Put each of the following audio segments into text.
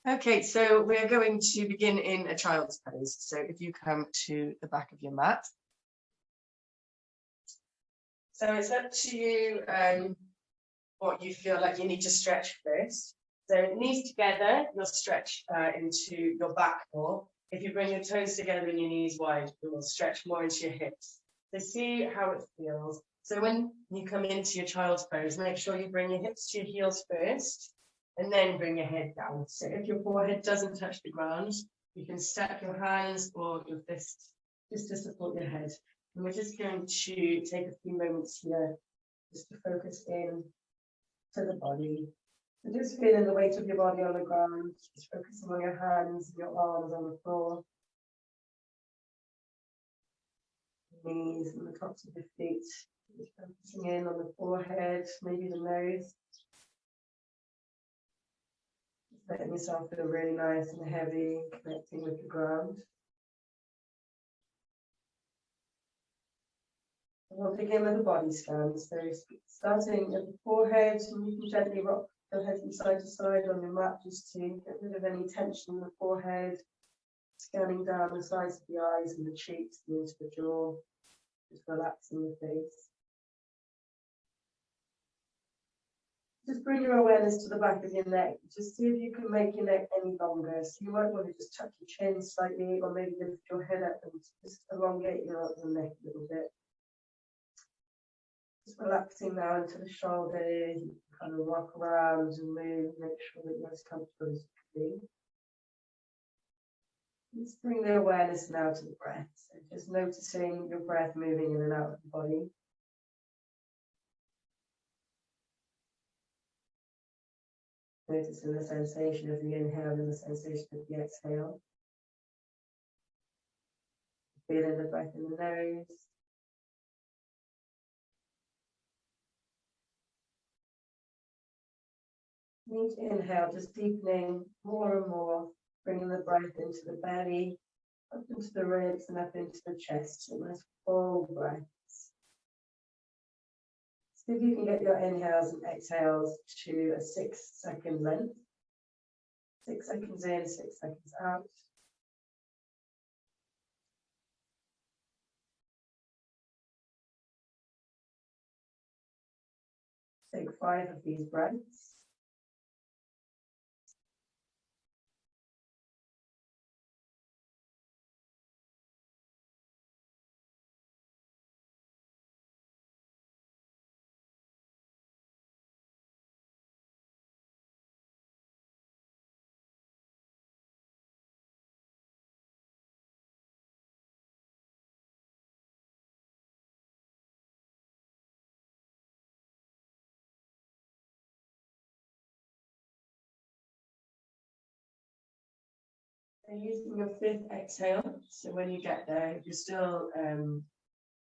Okay, so we're going to begin in a child's pose. So if you come to the back of your mat. So it's up to you what you feel like you need to stretch first. So knees together, you'll stretch into your back more. If you bring your toes together and your knees wide, you will stretch more into your hips. So see how it feels. So when you come into your child's pose, make sure you bring your hips to your heels first, and then bring your head down. So if your forehead doesn't touch the ground, you can stack your hands or your fists just to support your head. And we're just going to take a few moments here just to focus in to the body. So just feeling the weight of your body on the ground, just focusing on your hands and your arms on the floor. Knees and the tops of your feet. Just focusing in on the forehead, maybe the nose. Letting yourself feel really nice and heavy, connecting with the ground. And we'll begin with a body scan. So starting at the forehead, and you can gently rock your head from side to side on your mat just to get rid of any tension in the forehead. Scanning down the sides of the eyes and the cheeks and into the jaw. Just relaxing the face. Just bring your awareness to the back of your neck. Just see if you can make your neck any longer. So you might want to just tuck your chin slightly, or maybe lift your head up and just elongate your neck a little bit. Just relaxing now into the shoulders. You can kind of rock around and move, make sure that you're as comfortable as you can be. Just bring the awareness now to the breath. So just noticing your breath moving in and out of the body. Noticing the sensation of the inhale and the sensation of the exhale. Feeling the breath in the nose. Each inhale, just deepening more and more, bringing the breath into the belly, up into the ribs and up into the chest. So nice full breaths. See if you can get your inhales and exhales to a 6-second length. 6 seconds in, 6 seconds out. Take 5 of these breaths. And using your 5th exhale, so when you get there, if you're still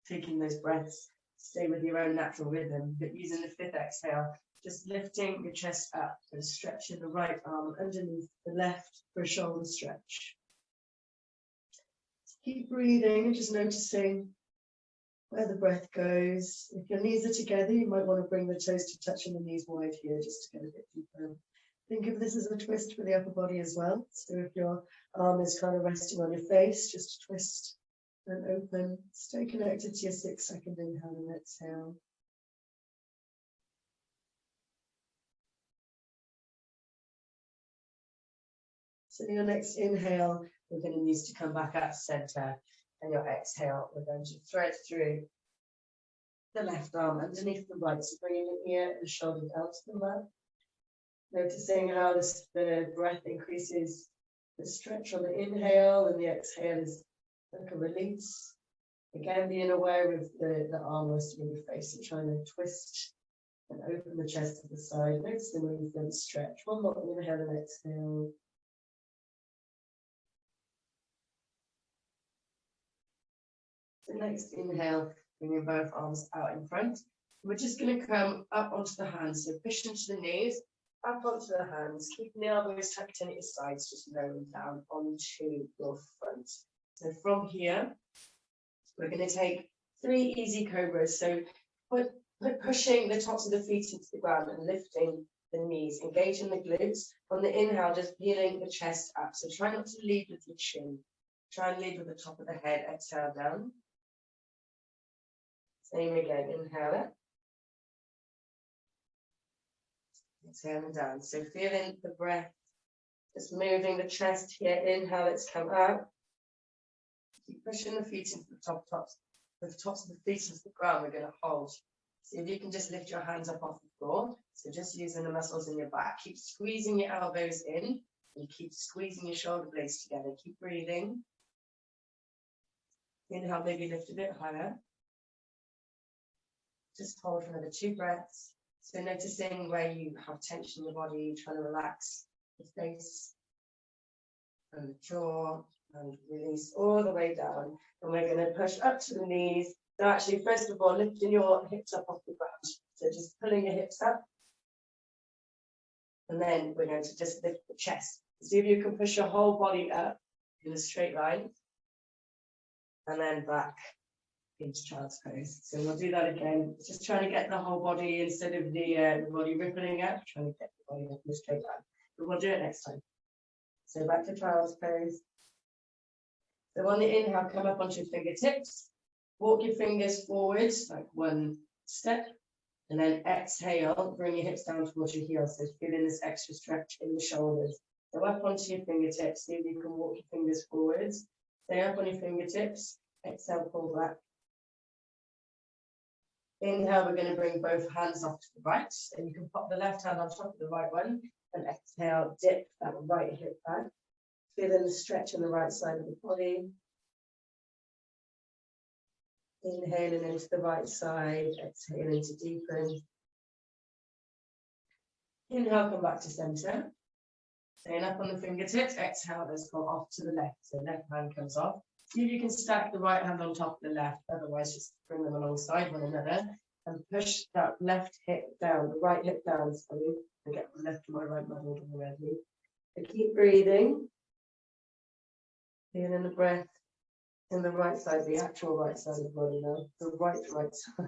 taking those breaths, stay with your own natural rhythm, but using the 5th exhale, just lifting your chest up and stretching the right arm underneath the left for a shoulder stretch. Keep breathing and just noticing where the breath goes. If your knees are together, you might want to bring the toes to touching the knees wide here, just to get a bit deeper. Think of this as a twist for the upper body as well. So if your arm is kind of resting on your face, just twist and open. Stay connected to your 6-second inhale and exhale. So your next inhale, we're going to use to come back out to center. And your exhale, we're going to thread through the left arm underneath the right. So bringing the ear and the shoulder down to the mat. Noticing how the breath increases the stretch on the inhale and the exhale is like a release. Again, being aware of the arm resting on your face and trying to twist and open the chest to the side. Noticing where you feel the stretch. One more inhale and exhale. The next inhale, bringing both arms out in front. We're just going to come up onto the hands. So push into the knees. Up onto the hands, keeping the elbows tucked in at your sides, just lowering down onto your front. So from here, we're going to take 3 easy cobras. So pushing the tops of the feet into the ground and lifting the knees, engaging the glutes. On the inhale, just peeling the chest up. So try not to lead with the chin. Try and lead with the top of the head. Exhale down. Same again. Inhale it. Exhale down. So feeling the breath. Just moving the chest here. Inhale, let's come out. Keep pushing the feet into the tops of the feet into the ground. We're going to hold. See if you can just lift your hands up off the floor. So just using the muscles in your back. Keep squeezing your elbows in. And keep squeezing your shoulder blades together. Keep breathing. Inhale, maybe lift a bit higher. Just hold for another 2 breaths. So noticing where you have tension in your body, trying to relax the face and the jaw and release all the way down. And we're going to push up to the knees. So actually, first of all, lifting your hips up off the ground. So just pulling your hips up. And then we're going to just lift the chest. See if you can push your whole body up in a straight line. And then back into child's pose. So we'll do that again. Just trying to get the whole body instead of the body rippling up. Trying to get the body up in a straight line. But we'll do it next time. So back to child's pose. So on the inhale, come up onto your fingertips. Walk your fingers forwards, like 1 step. And then exhale, bring your hips down towards your heels. So feeling this extra stretch in the shoulders. So up onto your fingertips. See if you can walk your fingers forwards. Stay up on your fingertips. Exhale, pull back. Inhale, we're going to bring both hands off to the right. And you can pop the left hand on top of the right one. And exhale, dip that right hip back. Feeling the stretch on the right side of the body. Inhaling into the right side, exhaling to deepen. Inhale, come back to center. Staying up on the fingertips, exhale, let's go off to the left. So left hand comes off. See if you can stack the right hand on top of the left, otherwise just bring them alongside one another. And push that left hip down, the right hip down, sorry. I get my left and my right muddled already. So keep breathing. Feeling the breath. In the right side, the actual right side of the body now, the right side.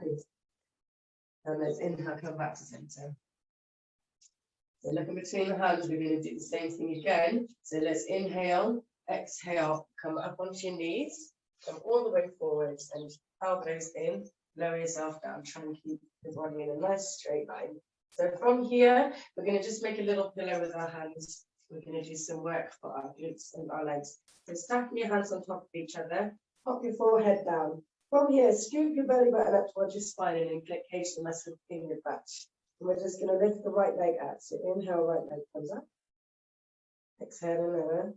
And let's inhale, come back to center. So looking between the hands, we're going to do the same thing again. So let's inhale, exhale, come up onto your knees, come all the way forwards and elbows in, lower yourself down, try and keep the body in a nice straight line. So from here, we're going to just make a little pillow with our hands. We're going to do some work for our glutes and our legs. So stacking your hands on top of each other, pop your forehead down. From here, scoop your belly button up towards your spine and engage the muscle in your back. And we're just going to lift the right leg out. So inhale, right leg comes up. Exhale and lower.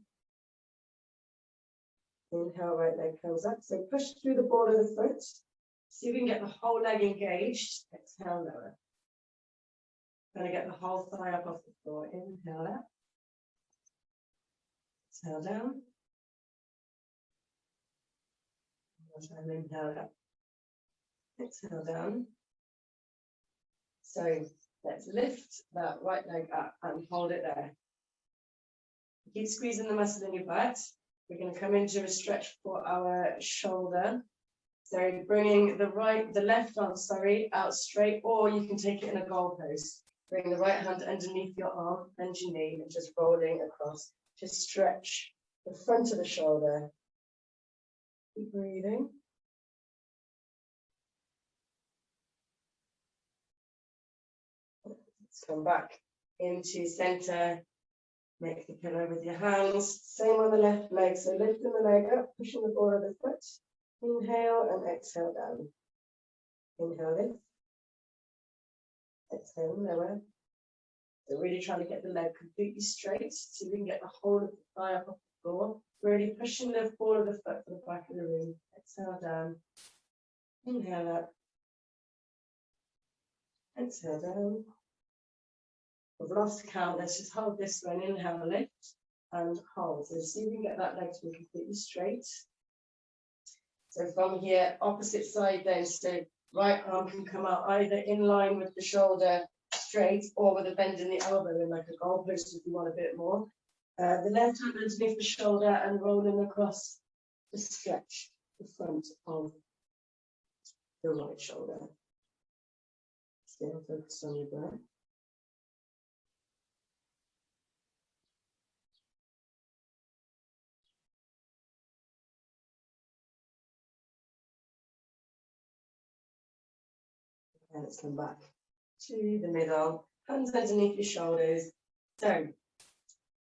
Inhale, right leg comes up. So push through the ball of the foot. See if we can get the whole leg engaged. Exhale, lower. Going to get the whole thigh up off the floor. Inhale up. Exhale down. And inhale up. Exhale down. So let's lift that right leg up and hold it there. Keep squeezing the muscle in your butt. We're going to come into a stretch for our shoulder. So bringing the left arm, out straight, or you can take it in a goalpost. Bring the right hand underneath your arm, bend your knee, and just rolling across. Just stretch the front of the shoulder. Keep breathing. Let's come back into center. Make the pillow with your hands. Same on the left leg. So lifting the leg up, pushing the ball of the foot. Inhale and exhale down. Inhale lift. Exhale lower. So really trying to get the leg completely straight so you can get the whole of the thigh up off the floor. Really pushing the ball of the foot to the back of the room. Exhale down. Inhale up. Exhale down. We've lost count. Let's just hold this one. Inhale, lift and hold. So see if you can get that leg to be completely straight. So from here, opposite side then. So right arm can come out either in line with the shoulder straight or with a bend in the elbow in like a goalpost if you want a bit more. The left hand underneath the shoulder and rolling across the stretch, the front of the right shoulder. Stay focused on your breath. And let's come back to the middle, hands underneath your shoulders. So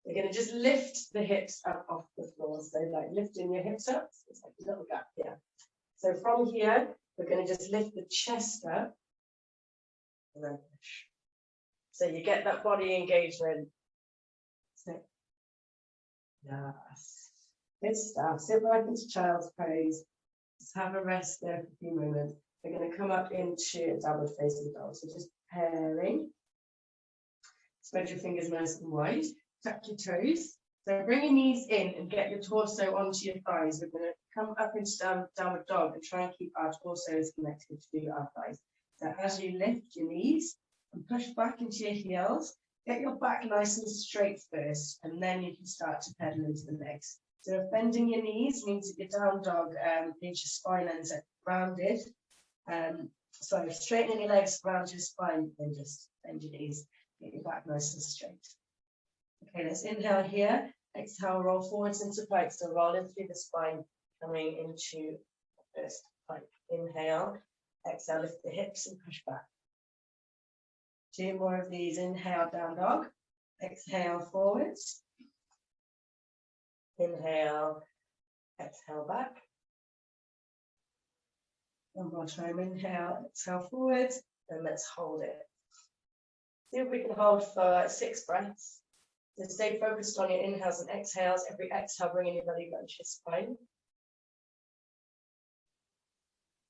we're going to just lift the hips up off the floor. So like lifting your hips up, it's like a little gap here. So from here, we're going to just lift the chest up and then push. So you get that body engagement. So, yes. Good stuff. Sit back into child's pose. Just have a rest there for a few moments. We're going to come up into a downward facing dog. So just pairing. Spread your fingers nice and wide. Tuck your toes. So bring your knees in and get your torso onto your thighs. We're going to come up into downward dog and try and keep our torsos connected to our thighs. So as you lift your knees and push back into your heels, get your back nice and straight first, and then you can start to pedal into the legs. So if bending your knees means that your down dog means your spine ends up rounded. So straightening your legs around your spine, then just bend your knees, get your back nice and straight. Okay, let's inhale here. Exhale, roll forwards into plank. So rolling through the spine, coming into the first plank. Inhale, exhale, lift the hips and push back. 2 more of these. Inhale, down dog. Exhale, forwards. Inhale, exhale, back. One more time. Inhale, exhale, forwards. And let's hold it. See if we can hold for 6 breaths. So stay focused on your inhales and exhales. Every exhale, bringing your belly button to your spine.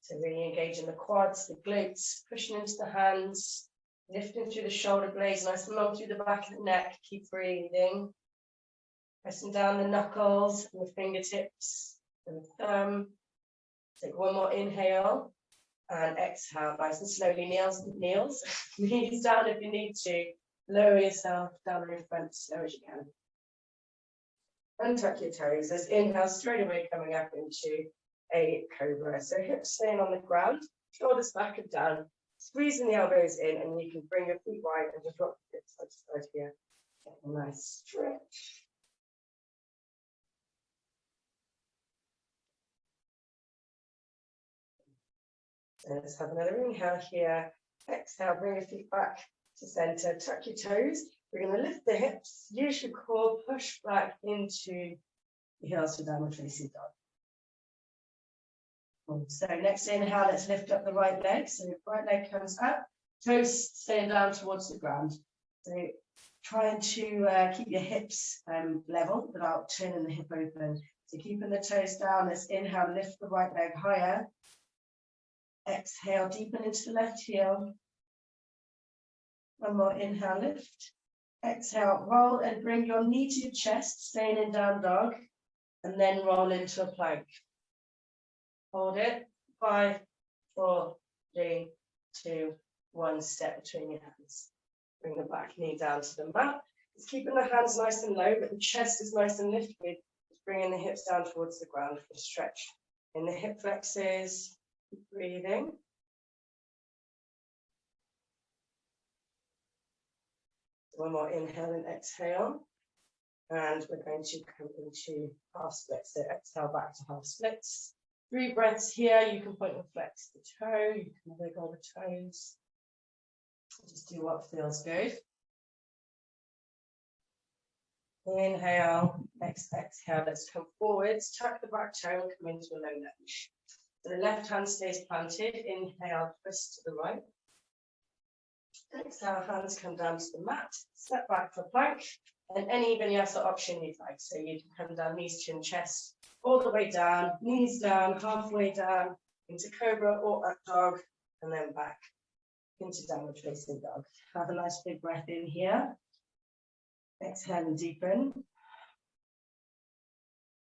So really engaging the quads, the glutes, pushing into the hands, lifting through the shoulder blades, nice and long through the back of the neck. Keep breathing. Pressing down the knuckles and the fingertips and the thumb. Take one more inhale and exhale. Nice and slowly, knees down if you need to. Lower yourself down in front as slow as you can. Untuck your toes. As inhale, straight away coming up into a cobra. So hips staying on the ground, shoulders back and down, squeezing the elbows in, and you can bring your feet wide and just rock the hips side to side here. Get a nice stretch. So let's have another inhale here. Exhale, bring your feet back to center, tuck your toes. We're going to lift the hips, use your core, push back into the heels for downward facing dog. So next inhale, let's lift up the right leg. So your right leg comes up, toes staying down towards the ground. So trying to keep your hips level without turning the hip open. So keeping the toes down, let's inhale, lift the right leg higher. Exhale, deepen into the left heel. One more inhale, lift. Exhale, roll and bring your knee to your chest, staying in down dog, and then roll into a plank. Hold it. 5, 4, 3, 2, 1. Step between your hands. Bring the back knee down to the mat. It's keeping the hands nice and low, but the chest is nice and lifted. It's bringing the hips down towards the ground for a stretch. In the hip flexors, keep breathing. One more inhale and exhale. And we're going to come into half splits. So exhale back to half splits. 3 breaths here. You can point and flex the toe. You can wiggle the toes. Just do what feels good. Inhale, exhale. Let's come forwards. Tuck the back toe and come into a low lunge. So the left hand stays planted. Inhale, twist to the right. Exhale, hands come down to the mat. Step back for plank. And any vinyasa option you'd like. So you can come down, knees, chin, chest, all the way down, knees down, halfway down, into cobra or up dog, and then back into downward facing dog. Have a nice big breath in here. Exhale and deepen.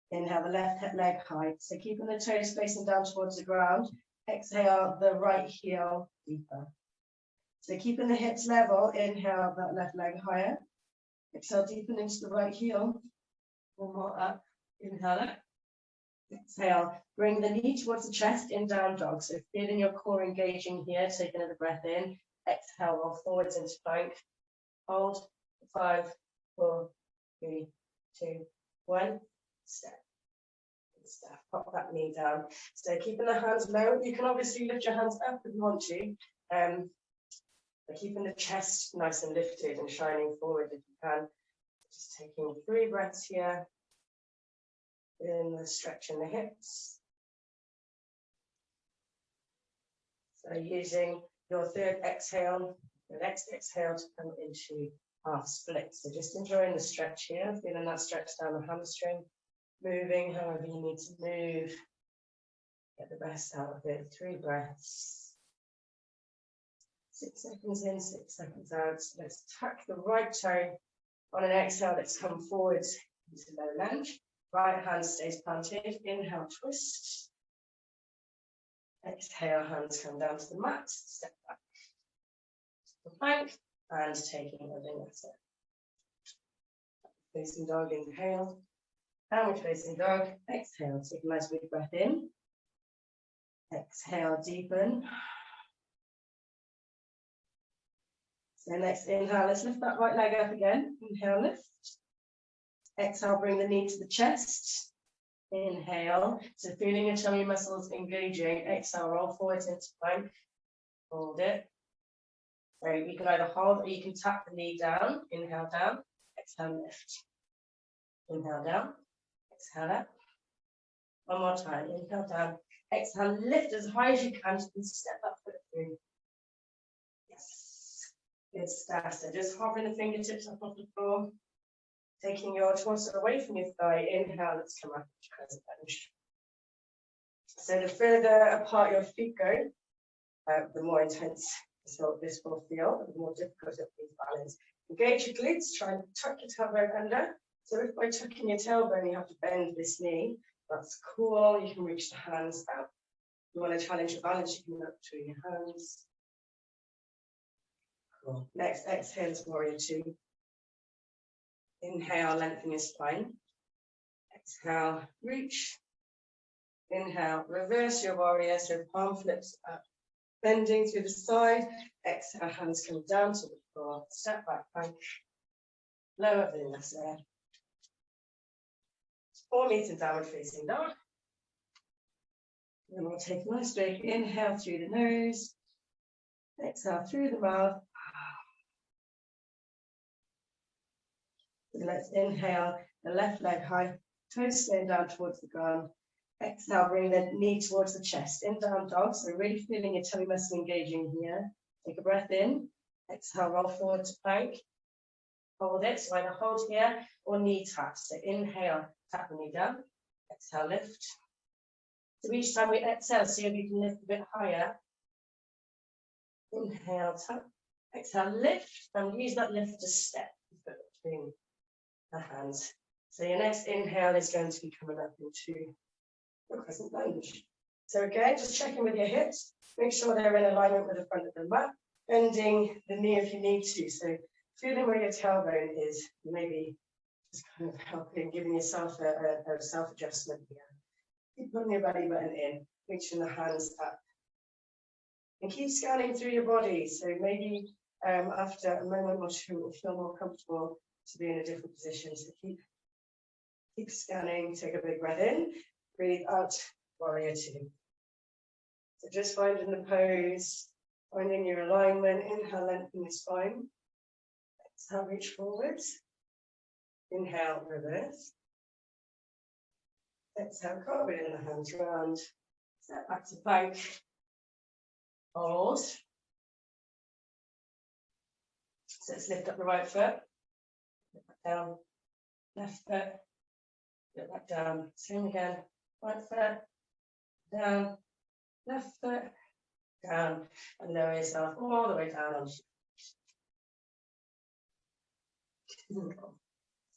Inhale the left leg high. So keeping the toes facing down towards the ground. Exhale the right heel deeper. So keeping the hips level. Inhale that left leg higher. Exhale, deepen into the right heel. One more up. Inhale it. Exhale, bring the knee towards the chest in down dog. So feeling your core engaging here. Take another breath in. Exhale, roll forwards into plank. Hold. 5, 4, 3, 2, 1. Step. Step. Pop that knee down. So keeping the hands low. You can obviously lift your hands up if you want to. But keeping the chest nice and lifted and shining forward if you can. Just taking 3 breaths here. In the stretch in the hips. So using your third exhale, the next exhale to come into half split. So just enjoying the stretch here, feeling that stretch down the hamstring, moving however you need to move. Get the best out of it. 3 breaths. 6 seconds in, 6 seconds out. So let's tuck the right toe on an exhale. Let's come forward into low lunge. Right hand stays planted. Inhale, twist. Exhale, hands come down to the mat. Step back. The plank and taking a vinyasa. Facing dog, inhale. Downward facing dog. Exhale, take a nice big breath in. Exhale, deepen. So next inhale, let's lift that right leg up again. Inhale, lift. Exhale, bring the knee to the chest. Inhale, so feeling your tummy muscles engaging. Exhale, roll forward into plank. Hold it. So you can either hold or you can tap the knee down. Inhale down. Exhale, lift. Inhale down. Exhale up. One more time. Inhale down. Exhale, lift as high as you can and step up foot through. Yes. Good stuff. So just hovering the fingertips up off the floor. Taking your torso away from your thigh. Inhale, let's come up to crescent lunge. So the further apart your feet go, the more intense this will feel, the more difficult it will be to balance. Engage your glutes, try and tuck your tailbone under. So if by tucking your tailbone you have to bend this knee, that's cool. You can reach the hands out. If you want to challenge your balance, you can look between your hands. Cool. Next, exhale is warrior 2. Inhale, lengthen your spine. Exhale, reach. Inhale, reverse your warrior, so palm flips up, bending to the side. Exhale, hands come down to the floor. Step back, plank. Lower vinyasa. 4-meter downward facing dog. Then we'll take a nice big inhale through the nose. Exhale through the mouth. So let's inhale the left leg high, toes staying down towards the ground. Exhale, bring the knee towards the chest. In down dog, so really feeling your tummy muscle engaging here. Take a breath in. Exhale, roll forward to plank. Hold it, so either hold here or knee tap. So inhale, tap the knee down. Exhale, lift. So each time we exhale, see if you can lift a bit higher. Inhale, tap. Exhale, lift, and use that lift to step between the hands. So your next inhale is going to be coming up into the crescent lunge. So again, just checking with your hips. Make sure they're in alignment with the front of the mat. Bending the knee if you need to. So feeling where your tailbone is, maybe just kind of helping, giving yourself a self-adjustment here. Keep putting your belly button in, reaching the hands up. And keep scanning through your body. So maybe after a moment or two, you'll feel more comfortable to be in a different position. So keep scanning, take a big breath in, breathe out, warrior 2. So just finding the pose, finding your alignment. Inhale, lengthen your spine. Exhale, reach forwards. Inhale, reverse. Exhale, cartwheel in the hands round. Step back to plank. Hold. So let's lift up the right foot. Lift back down. Left foot. Lift back down. Same again. Right foot. Down. Left foot. Down. And lower yourself all the way down.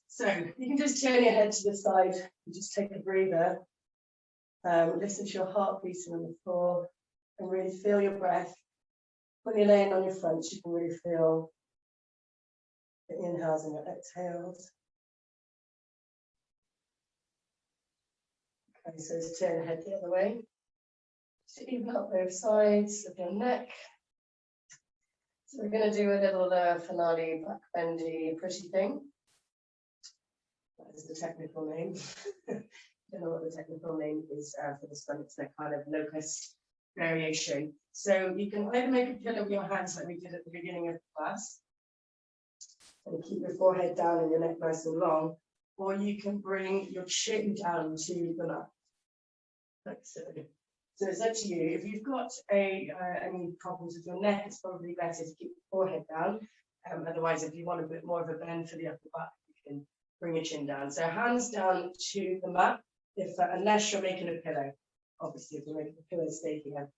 So you can just turn your head to the side and just take a breather. Listen to your heart beating on the floor and really feel your breath. When you're laying on your front, you can really feel the inhales and your exhales. Okay, so just turn your head the other way. So even up both sides of your neck. So we're going to do a little finale back bendy pretty thing. That is the technical name. I don't know what the technical name is for this one. It's a kind of locust variation. So you can either make a pillow with your hands like we did at the beginning of the class, and keep your forehead down and your neck nice and long, or you can bring your chin down to the mat, like so. So it's up to you. If you've got any problems with your neck, it's probably better to keep the forehead down. Otherwise, if you want a bit more of a bend for the upper back, you can bring your chin down. So hands down to the mat, unless you're making a pillow. Obviously, if you're making a pillow, stay here.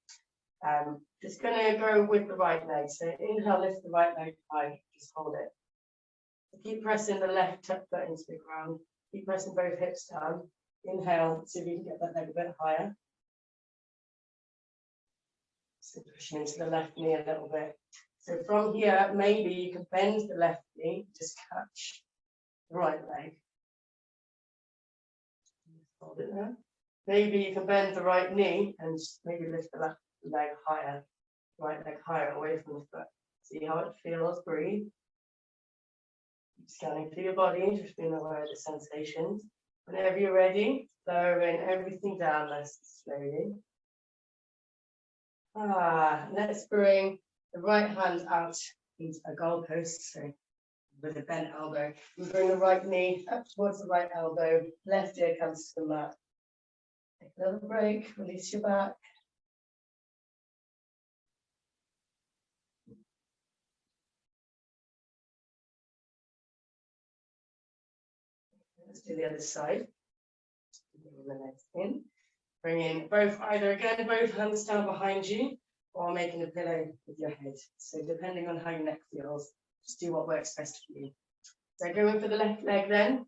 Just going to go with the right leg. So inhale, lift the right leg high, just hold it. Keep pressing the left tuck foot into the ground. Keep pressing both hips down. Inhale, see if you can get that leg a bit higher. So pushing into the left knee a little bit. So from here, maybe you can bend the left knee, just catch the right leg. Hold it there. Maybe you can bend the right knee and maybe lift the left leg higher, right leg higher away from the foot. See how it feels, breathe. Keep scanning through your body, just being aware of the sensations. Whenever you're ready, lowering everything down nice and slowly. Let's bring the right hand out into a goalpost, so with a bent elbow. We bring the right knee up towards the right elbow, left ear comes to the mat. Take a little break, release your back. Let's do the other side. Bring the legs in. Bring in both hands down behind you, or making a pillow with your head. So depending on how your neck feels, just do what works best for you. So going for the left leg then.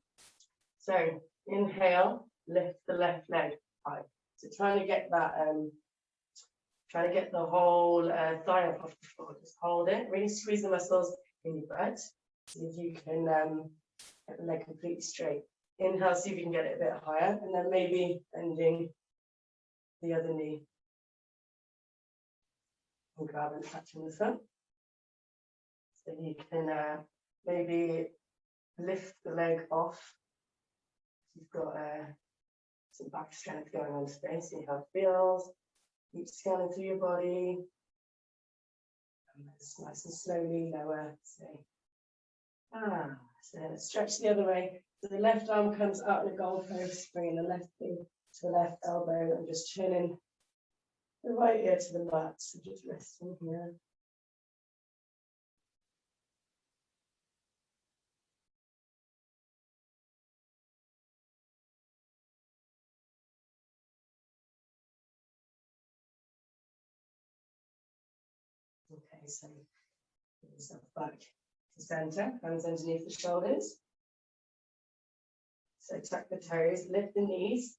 So inhale, lift the left leg high. So trying to get that, the whole thigh up off the floor. Just hold it, really squeeze the muscles in your butt. See if you can get the leg completely straight. Inhale, see if you can get it a bit higher, and then maybe bending the other knee. And grab and catch in the foot. So you can maybe lift the leg off. You've got some back strength going on today. See how it feels. Keep scanning through your body. And nice and slowly lower. So let's stretch the other way. So the left arm comes out the goalpost, bringing the left knee to the left elbow and just turning the right ear to the mat. So just resting here. Okay, so bring yourself back to center, hands underneath the shoulders. So tuck the toes, lift the knees,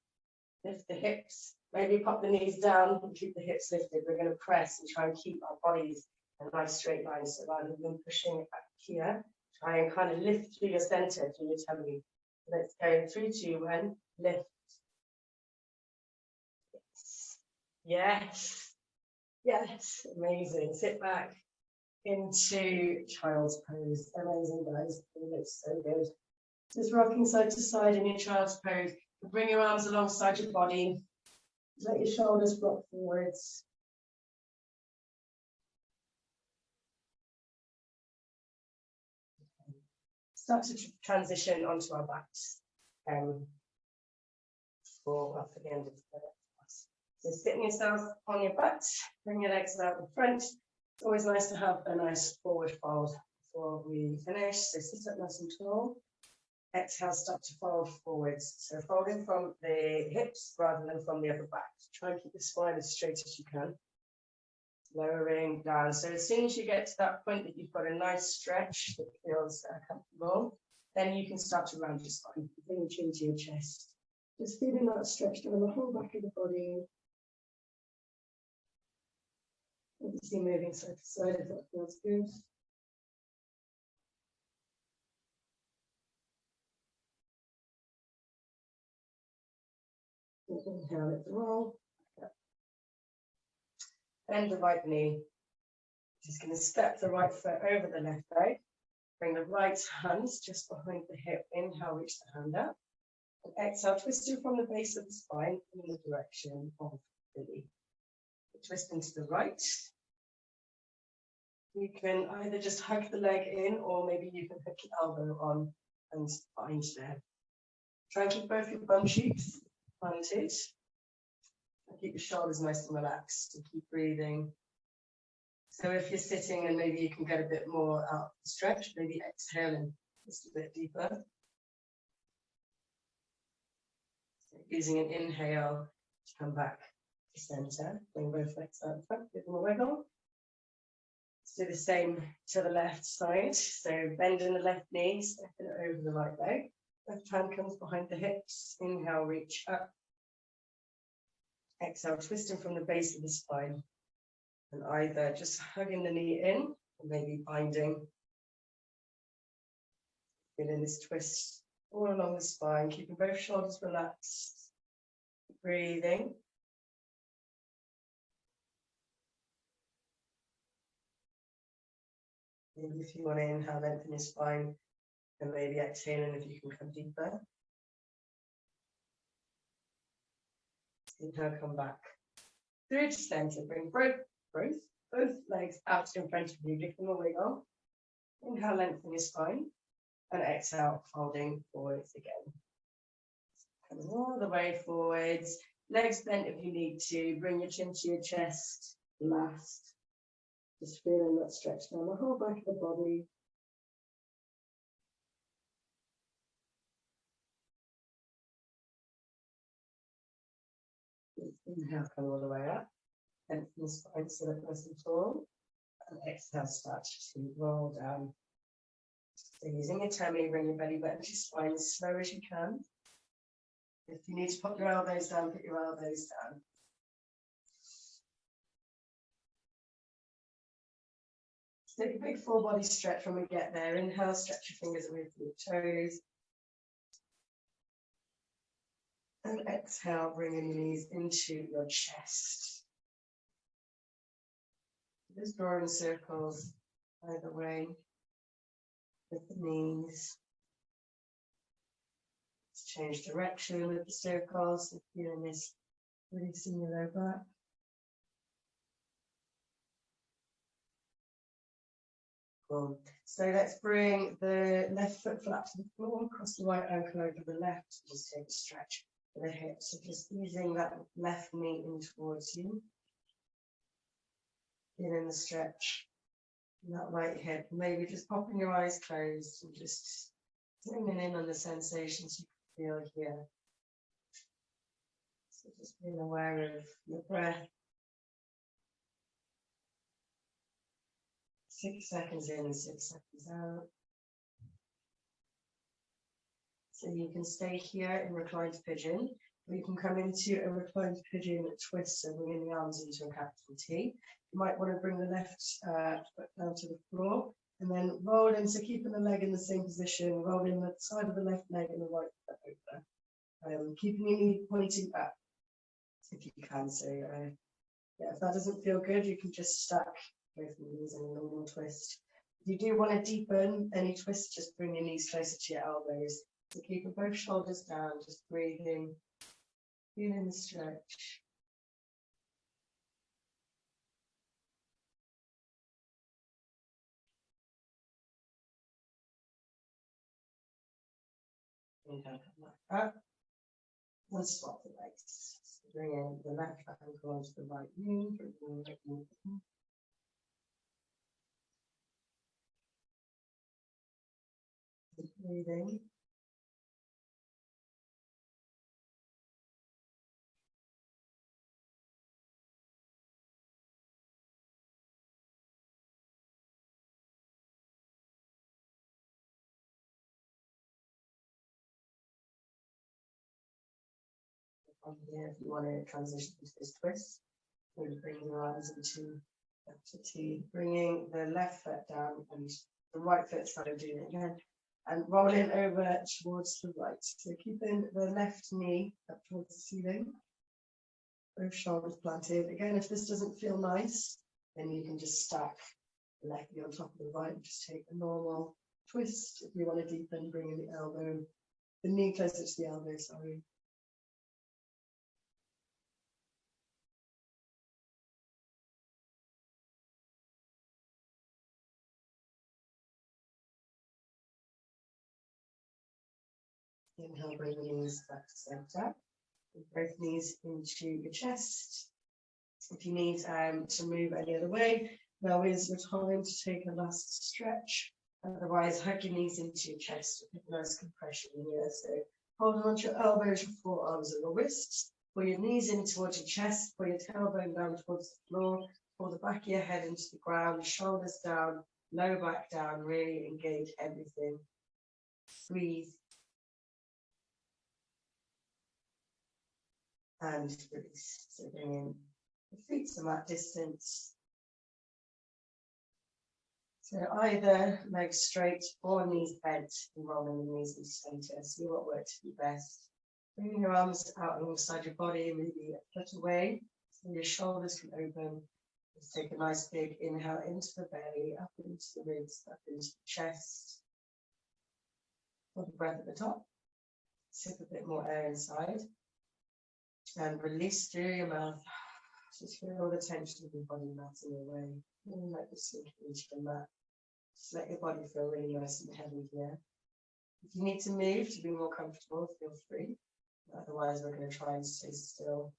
lift the hips. Maybe pop the knees down and keep the hips lifted. We're going to press and try and keep our bodies in a nice straight line. So rather than pushing it back here, try and kind of lift through your center, through your tummy. Let's go 3, 2, 1, lift. Yes. Yes. Amazing. Sit back into child's pose. Amazing, guys. It looks so good. Just rocking side to side in your child's pose. Bring your arms alongside your body. Let your shoulders drop forwards. Start to transition onto our backs for the end of the class. So sitting yourself on your butt, bring your legs out in front. It's always nice to have a nice forward fold before we finish. So sit up nice and tall. Exhale, start to fold forwards. So folding from the hips rather than from the upper back. Try and keep the spine as straight as you can. Lowering down. So as soon as you get to that point that you've got a nice stretch that feels comfortable, then you can start to round your spine. Bring your chin to your chest. Just feeling that stretch down the whole back of the body. Obviously moving side to side if that feels good. Inhale, lift the roll. Bend the right knee. Just going to step the right foot over the left leg. Bring the right hands just behind the hip. Inhale, reach the hand up. And exhale, twist it from the base of the spine in the direction of the knee. Twist into the right. You can either just hug the leg in, or maybe you can hook your elbow on and bind there. Try and keep both your bum cheeks planted. And keep your shoulders nice and relaxed and keep breathing. So if you're sitting and maybe you can get a bit more out of the stretch, maybe exhaling just a bit deeper. So using an inhale to come back to center. Bring both legs out the front, give them a wiggle. Let's do the same to the left side. So bending the left knee, stepping it over the right leg. Left hand comes behind the hips. Inhale, reach up. Exhale, twisting from the base of the spine. And either just hugging the knee in, or maybe binding. Feeling this twist all along the spine, keeping both shoulders relaxed. Breathing. Maybe if you want to inhale, lengthen your spine, and maybe exhaling if you can come deeper. Inhale, come back. Through to center, bring both legs out in front of you, give them a wiggle. Inhale, lengthen your spine, and exhale, folding forwards again. Coming all the way forwards, legs bent if you need to, bring your chin to your chest, last. Just feeling that stretch down the whole back of the body. Inhale, come all the way up. Lengthen the spine so that nice and tall. And exhale, start to roll down. So using your tummy, bring your belly button to your spine as slow as you can. If you need to put your elbows down, put your elbows down. Take a big full body stretch when we get there. Inhale, stretch your fingers away from your toes. And exhale, bringing your knees into your chest. Just drawing circles either way with the knees. Let's change direction with the circles. So feeling this, releasing your low back. Cool. So let's bring the left foot flat to the floor, cross the right ankle over the left, just take a stretch for the hips. So just easing that left knee in towards you. Feeling the stretch in that right hip. Maybe just popping your eyes closed and just zooming in on the sensations you can feel here. So just being aware of your breath. 6 seconds in and 6 seconds out. So you can stay here in reclined pigeon, or you can come into a reclined pigeon twist, so bringing the arms into a capital T. You might want to bring the left foot down to the floor, and then roll in, so keeping the leg in the same position, roll in the side of the left leg and the right foot over. Keeping your knee pointing up, if you can. So yeah, if that doesn't feel good, you can just stack both knees in a normal twist. If you do want to deepen any twist, just bring your knees closer to your elbows. So keeping both shoulders down, just breathing, feeling the stretch. Inhale, come back up. And swap the legs. So bring in the left ankle onto the right knee, bring the right knee in. Breathing. From here, if you want to transition into this twist, maybe bring your arms into to T, bringing the left foot down and the right foot started doing it again, and rolling over towards the right. So keeping the left knee up towards the ceiling, both shoulders planted. Again, if this doesn't feel nice, then you can just stack the left knee on top of the right. Just take a normal twist. If you want to deepen, bringing the knee closer to the elbow, sorry. Inhale, bring the knees back to center. Both knees into your chest. If you need to move any other way, now is your time to take a last stretch. Otherwise, hug your knees into your chest with a nice compression in here. So hold on to your elbows, your forearms, and your wrists. Pull your knees in towards your chest. Pull your tailbone down towards the floor. Pull the back of your head into the ground. Shoulders down, lower back down. Really engage everything. Breathe. And release. So bring in the feet to mat distance. So either legs straight or knees bent, and rolling the knees into center. See what works for you best. Bring your arms out alongside your body, maybe a foot away, so your shoulders can open. Let's take a nice big inhale into the belly, up into the ribs, up into the chest. Hold the breath at the top. Sip a bit more air inside. And release through your mouth. Just feel all the tension of your body melting away. And let you sink into the mat. Just let your body feel really nice and heavy here. If you need to move to be more comfortable, feel free. Otherwise, we're going to try and stay still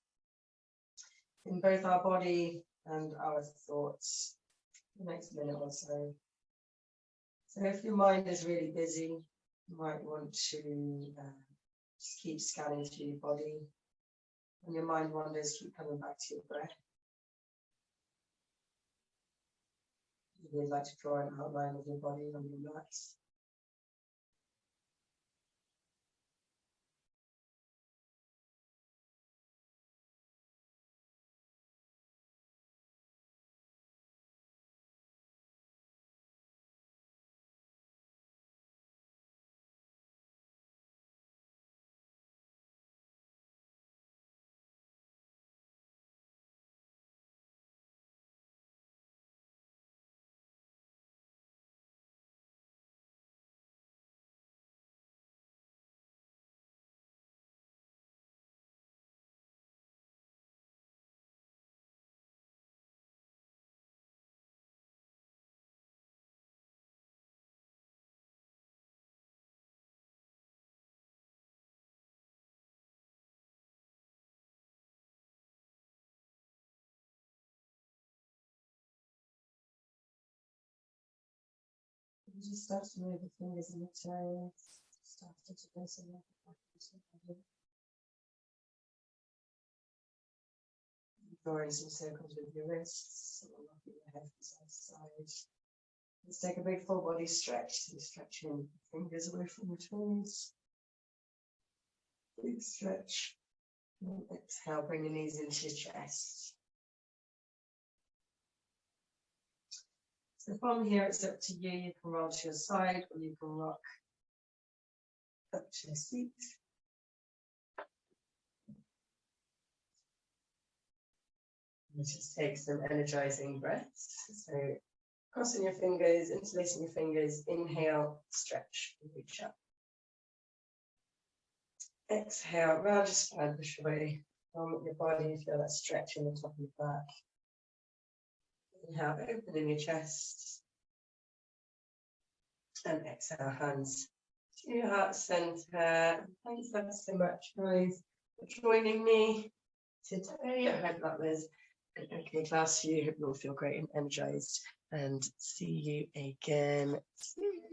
in both our body and our thoughts for the next minute or so. So if your mind is really busy, you might want to just keep scanning through your body. When your mind wanders, keep coming back to your breath. You'd like to draw an outline of your body on your mat. Just start to move the fingers and the toes. Start to place them back into the body. Drawing some circles with your wrists, rocking your head from side to side. Let's take a big full body stretch. So stretching fingers away from the toes. Big stretch. And exhale, bring the knees into your chest. So from here, it's up to you. You can roll to your side or you can rock up to your seat. Let's just take some energizing breaths. So crossing your fingers, interlacing your fingers, inhale, stretch, and reach up. Exhale, round your spine, push away from your body, feel that stretch in the top of your back. Inhale, opening your chest. And exhale, hands to your heart center. Thanks ever so much, guys, for joining me today. I hope that was an okay class for you. I hope you all feel great and energized. And see you again soon.